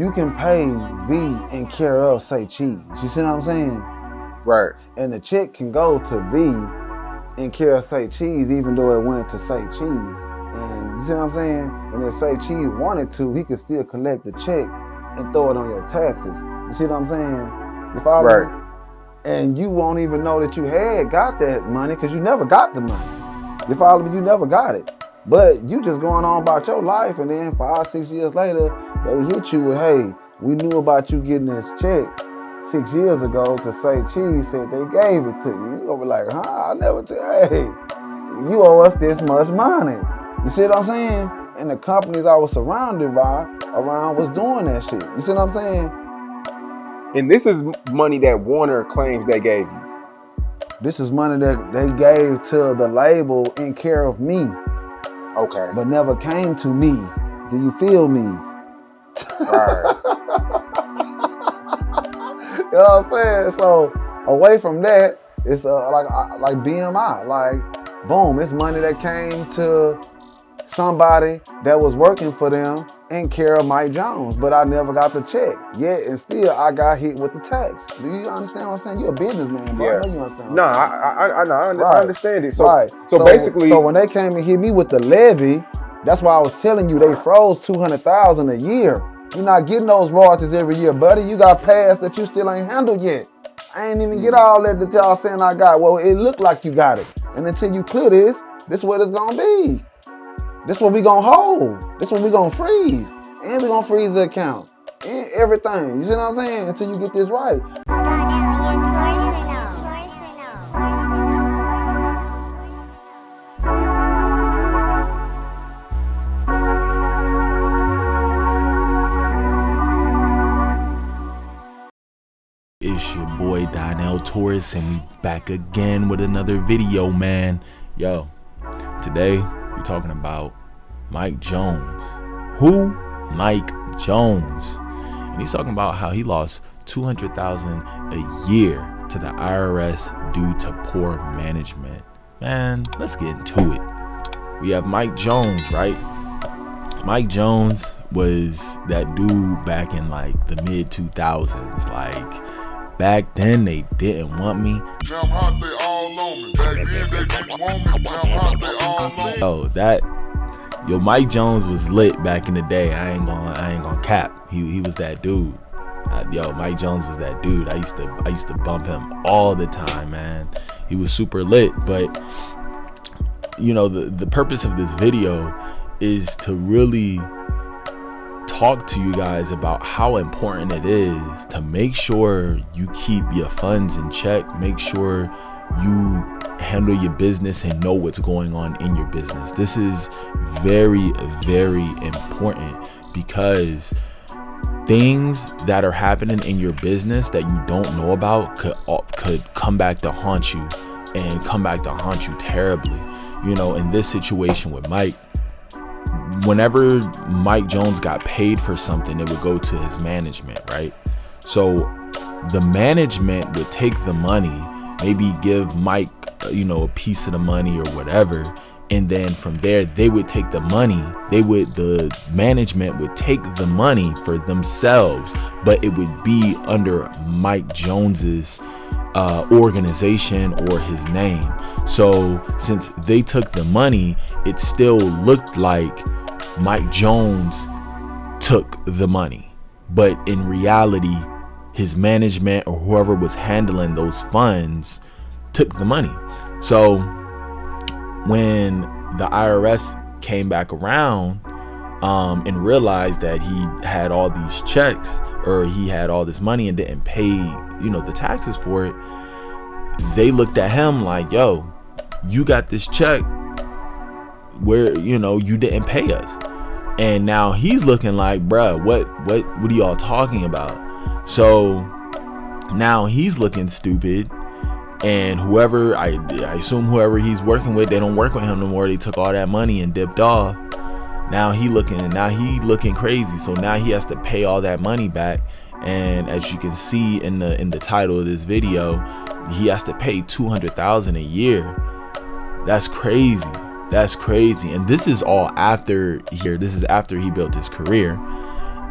You can pay V in care of, say, cheese. You see what I'm saying? Right. And the check can go to V in care of, say, cheese, even though it went to, say, cheese. And you see what I'm saying? And if, say, cheese wanted to, he could still collect the check and throw it on your taxes. You see what I'm saying? You follow Right. me? And you won't even know that you had got that money because you never got the money. You follow me? You never got it. But you just going on about your life, and then 5-6 years later, they hit you with, hey, we knew about you getting this check 6 years ago because Say Cheese said they gave it to you. You gonna be like, huh? I never tell. Hey, you owe us this much money. You see what I'm saying? And the companies I was surrounded by around was doing that shit. You see what I'm saying? And this is money that Warner claims they gave you. This is money that they gave to the label in care of me. Okay. But never came to me. Do you feel me? Right. You know what I'm saying? So away from that, it's like BMI. Like, boom, it's money that came to somebody that was working for them in care of Mike Jones, but I never got the check yet, and still I got hit with the tax. Do you understand what I'm saying? You're a businessman, bro. Yeah. I know you understand. No, I understand it. So, right. So basically, so when they came and hit me with the levy, that's why I was telling you they froze $200,000 a year. You're not getting those royalties every year, buddy. You got past that you still ain't handled yet. I ain't even get all that y'all saying I got. Well, it looked like you got it, and until you clear this is what it's gonna be. This what we gonna hold. This what we gonna freeze. And we gonna freeze the account. And everything. You see what I'm saying? Until you get this right. It's your boy Donnell Torres, and we back again with another video, man. Yo, today we're talking about Mike Jones. Who? Mike Jones. And he's talking about how he lost $200,000 a year to the IRS due to poor management. Man, let's get into it. We have Mike Jones, right? Mike Jones was that dude back in like the mid 2000s. Like, back then they didn't want me. Now I'm hot, they all on me. Back then they didn't want me. Now I'm hot, they all on me. Yo, Mike Jones was lit back in the day. I ain't gonna cap. He was that dude. Mike Jones was that dude. I used to bump him all the time, man. He was super lit. But you know, the purpose of this video is to really talk to you guys about how important it is to make sure you keep your funds in check. Make sure you handle your business and know what's going on in your business. This is very, very important, because things that are happening in your business that you don't know about could come back to haunt you, and come back to haunt you terribly. You know, in this situation with Mike, whenever Mike Jones got paid for something, it would go to his management, right? So the management would take the money, maybe give Mike, a piece of the money or whatever, and then from there they would take the money. The management would take the money for themselves, but it would be under Mike Jones's organization or his name. So since they took the money, it still looked like Mike Jones took the money, but in reality his management or whoever was handling those funds took the money. So when the IRS came back around and realized that he had all these checks, or he had all this money and didn't pay the taxes for it, they looked at him like, yo, you got this check where you didn't pay us. And now he's looking like, bruh, what are y'all talking about? So now he's looking stupid, and whoever, I assume whoever he's working with, they don't work with him no more. They took all that money and dipped off. Now he looking crazy. So now he has to pay all that money back. And as you can see in the title of this video, he has to pay $200,000 a year. That's crazy. That's crazy. And this is all after here. This is after he built his career.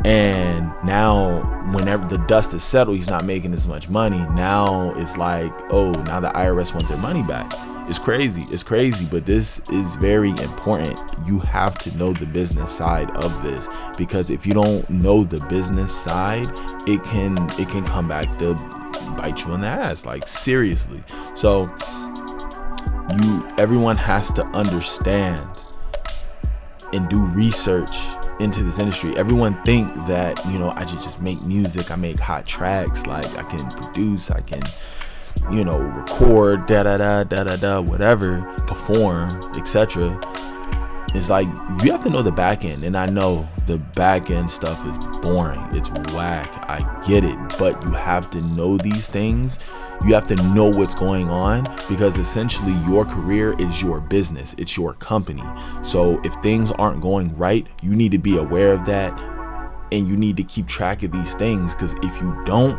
And now whenever the dust is settled, he's not making as much money. Now it's like, oh, now the IRS want their money back. It's crazy, but this is very important. You have to know the business side of this, because if you don't know the business side, it can come back to bite you in the ass, like seriously. So everyone has to understand and do research into this industry. Everyone think that, I just make music, I make hot tracks, like I can produce, I can record, whatever, perform, etc. It's like, you have to know the back end. And I know the back end stuff is boring, it's whack, I get it, but you have to know these things. You have to know what's going on, because essentially your career is your business, it's your company. So if things aren't going right, you need to be aware of that, and you need to keep track of these things, because if you don't,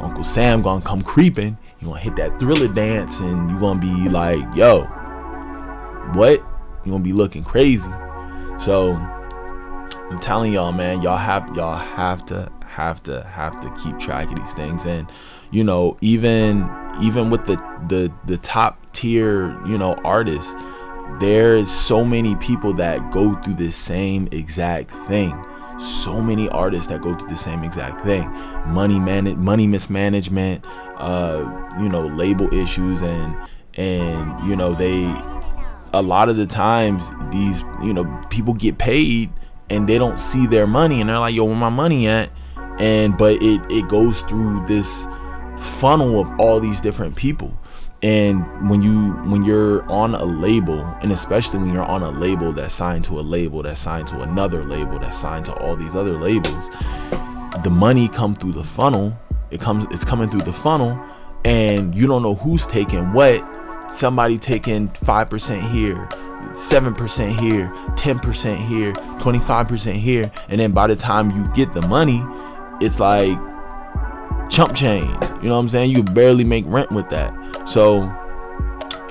Uncle Sam gonna come creeping. You gonna hit that Thriller dance, and you gonna be like, yo, what? You gonna be looking crazy. So I'm telling y'all, man, y'all have to keep track of these things. And even with the top tier artists, there's so many people that go through the same exact thing. So many artists that go through the same exact thing. Money mismanagement, label issues, and they, a lot of the times, these people get paid and they don't see their money, and they're like, yo, where my money at? But it goes through this funnel of all these different people. And when you're on a label, and especially when you're on a label that's signed to a label that's signed to another label that's signed to all these other labels, the money come through the funnel. It's coming through the funnel, and you don't know who's taking what. Somebody taking 5% here, 7% here, 10% here, 25% here, and then by the time you get the money, it's like chump change. You know what I'm saying? You barely make rent with that. So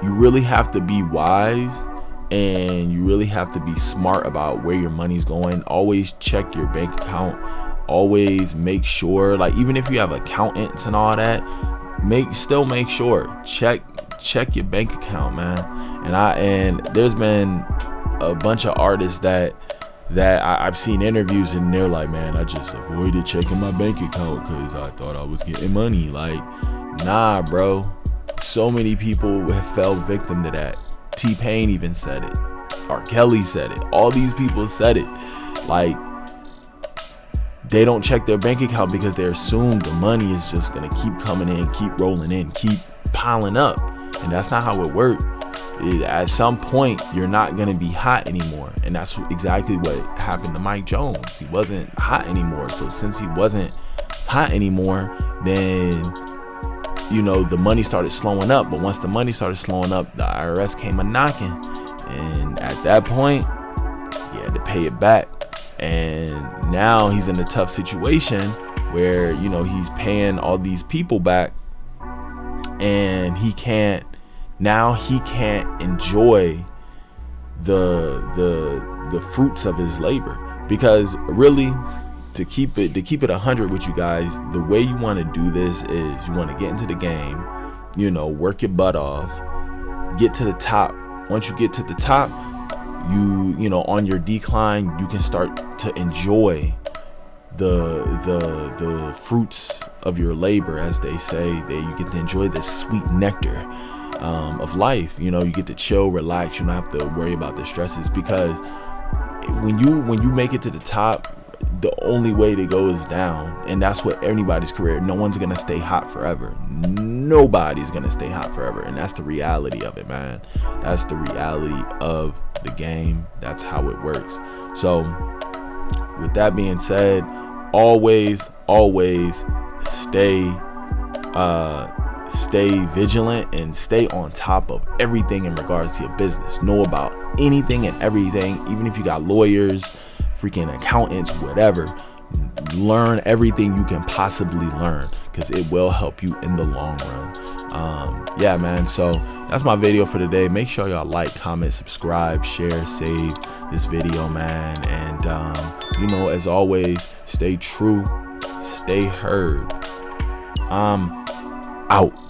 you really have to be wise, and you really have to be smart about where your money's going. Always check your bank account. Always make sure, like, even if you have accountants and all that, make sure, check your bank account, man. And there's been a bunch of artists that I've seen interviews, and they're like, man, I just avoided checking my bank account because I thought I was getting money. Like, nah, bro. So many people have fell victim to that. T-Pain even said it. R. Kelly said it. All these people said it. Like, they don't check their bank account because they assume the money is just gonna keep coming in, keep rolling in, keep piling up. And that's not how it works. At some point, you're not gonna be hot anymore. And that's exactly what happened to Mike Jones. He wasn't hot anymore. So since he wasn't hot anymore, then the money started slowing up. But once the money started slowing up, the IRS came a-knocking. And at that point, he had to pay it back. And now he's in a tough situation where, he's paying all these people back, and he can't enjoy the fruits of his labor. Because really, to keep it 100 with you guys, the way you want to do this is you want to get into the game, work your butt off, get to the top. Once you get to the top, you on your decline, you can start to enjoy the fruits of your labor, as they say. You get to enjoy the sweet nectar of life. You get to chill, relax. You don't have to worry about the stresses, because when you make it to the top, the only way to go is down. And that's what anybody's career. No one's gonna stay hot forever. Nobody's gonna stay hot forever. And that's the reality of it, man. That's the reality of the game. That's how it works. So with that being said, always stay vigilant and stay on top of everything in regards to your business. Know about anything and everything, even if you got lawyers, freaking accountants, whatever. learn everything you can possibly learn, because it will help you in the long run. Yeah, man, so that's my video for today. Make sure y'all like, comment, subscribe, share, save this video, man. And you know, as always, stay true, stay heard. I'm out.